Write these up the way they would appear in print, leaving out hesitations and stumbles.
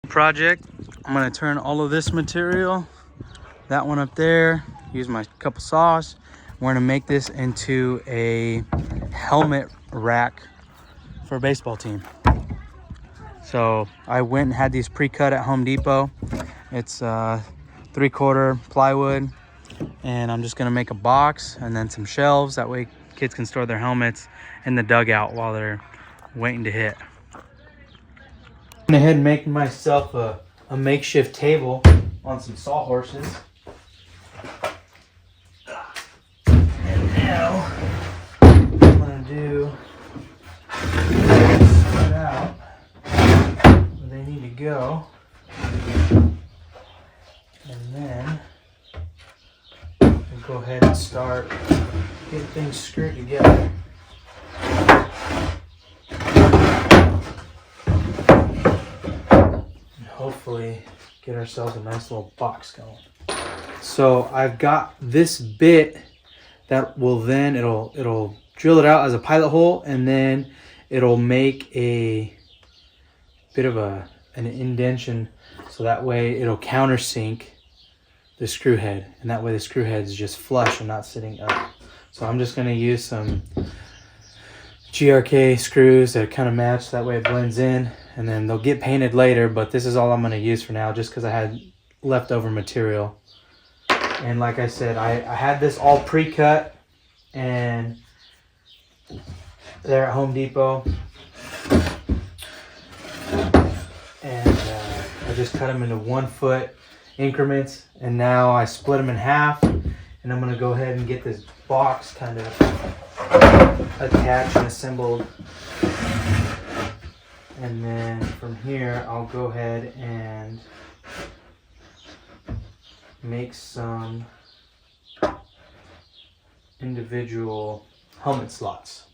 project. I'm gonna turn all of this material, that one up there, use my couple saws. We're gonna make this into a helmet rack for a baseball team. So I went and had these pre-cut at Home Depot. It's 3/4 plywood, and I'm just gonna make a box and then some shelves. That way kids can store their helmets in the dugout while they're waiting to hit. I went ahead and make myself a makeshift table on some sawhorses. And now what I'm gonna do is sort out where they need to go. And then we'll go ahead and start getting things screwed together. And hopefully get ourselves a nice little box going. So I've got this bit that will then, it'll drill it out as a pilot hole, and then it'll make a bit of an indentation, so that way it'll countersink the screw head, and that way the screw head is just flush and not sitting up. So I'm just going to use some GRK screws that kind of match, that way it blends in, and then they'll get painted later, but this is all I'm going to use for now just because I had leftover material. And like I said, I had this all pre-cut and there at Home Depot, and I just cut them into 1 foot increments, and now I split them in half, and I'm going to go ahead and get this box kind of attached and assembled, and then from here I'll go ahead and make some individual helmet slots.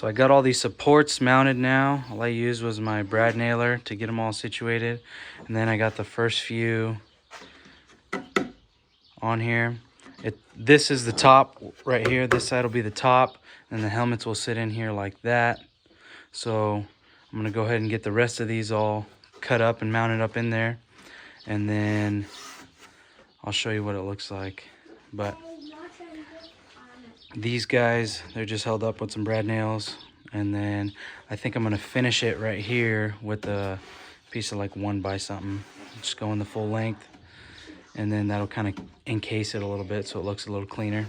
So I got all these supports mounted now. All I used was my brad nailer to get them all situated. And then I got the first few on here. This is the top right here. This side will be the top, and the helmets will sit in here like that. So I'm gonna go ahead and get the rest of these all cut up and mounted up in there. And then I'll show you what it looks like. But these guys, they're just held up with some brad nails. And then I think I'm gonna finish it right here with a piece of like 1 by something. Just going the full length. And then that'll kind of encase it a little bit so it looks a little cleaner.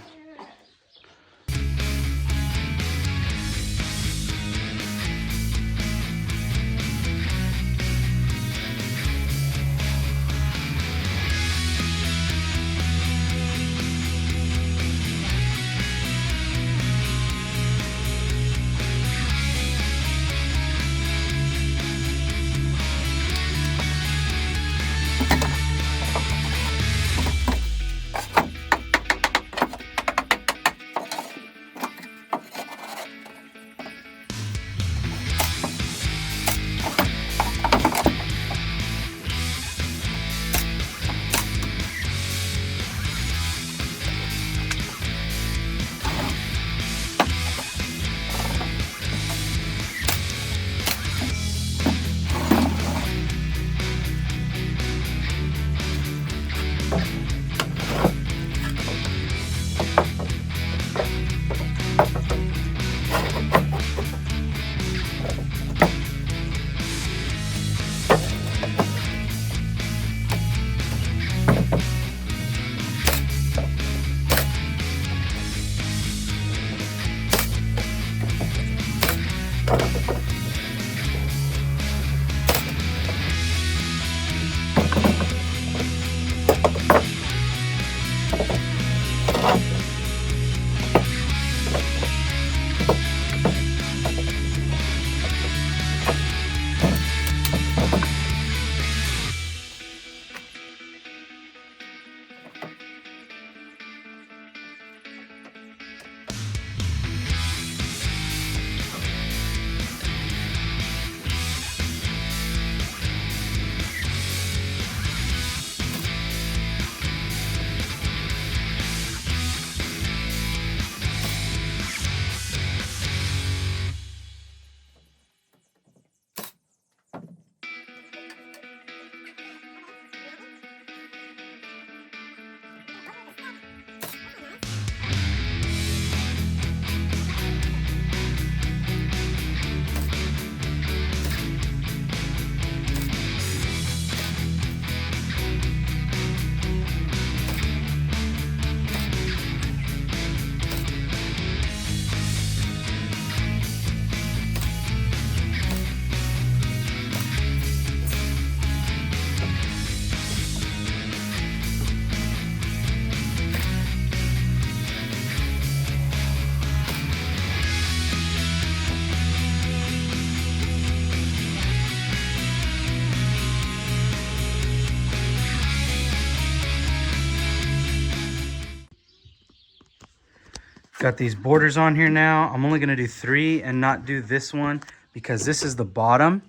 Got these borders on here now. I'm only gonna do 3 and not do this one because this is the bottom.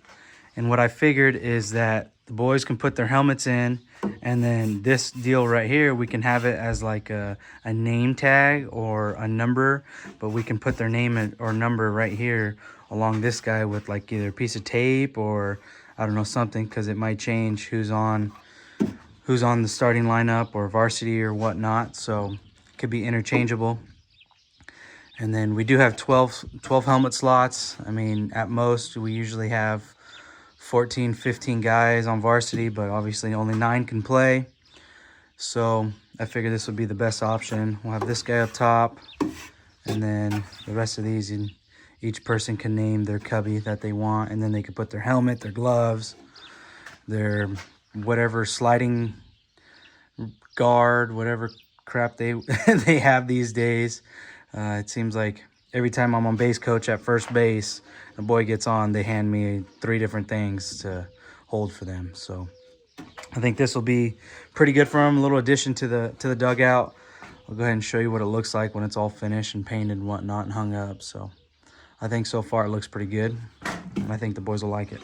And what I figured is that the boys can put their helmets in, and then this deal right here, we can have it as like a name tag or a number, but we can put their name or number right here along this guy with like either a piece of tape or I don't know, something, because it might change who's on the starting lineup or varsity or whatnot. So it could be interchangeable. And then we do have 12 helmet slots. I mean, at most we usually have 14, 15 guys on varsity, but obviously only 9 can play. So I figured this would be the best option. We'll have this guy up top, and then the rest of these, each person can name their cubby that they want, and then they can put their helmet, their gloves, their whatever sliding guard, whatever crap they they have these days. It seems like every time I'm on base coach at first base, the boy gets on, they hand me 3 different things to hold for them. So I think this will be pretty good for them. A little addition to the dugout. I'll go ahead and show you what it looks like when it's all finished and painted and whatnot and hung up. So I think so far it looks pretty good, and I think the boys will like it.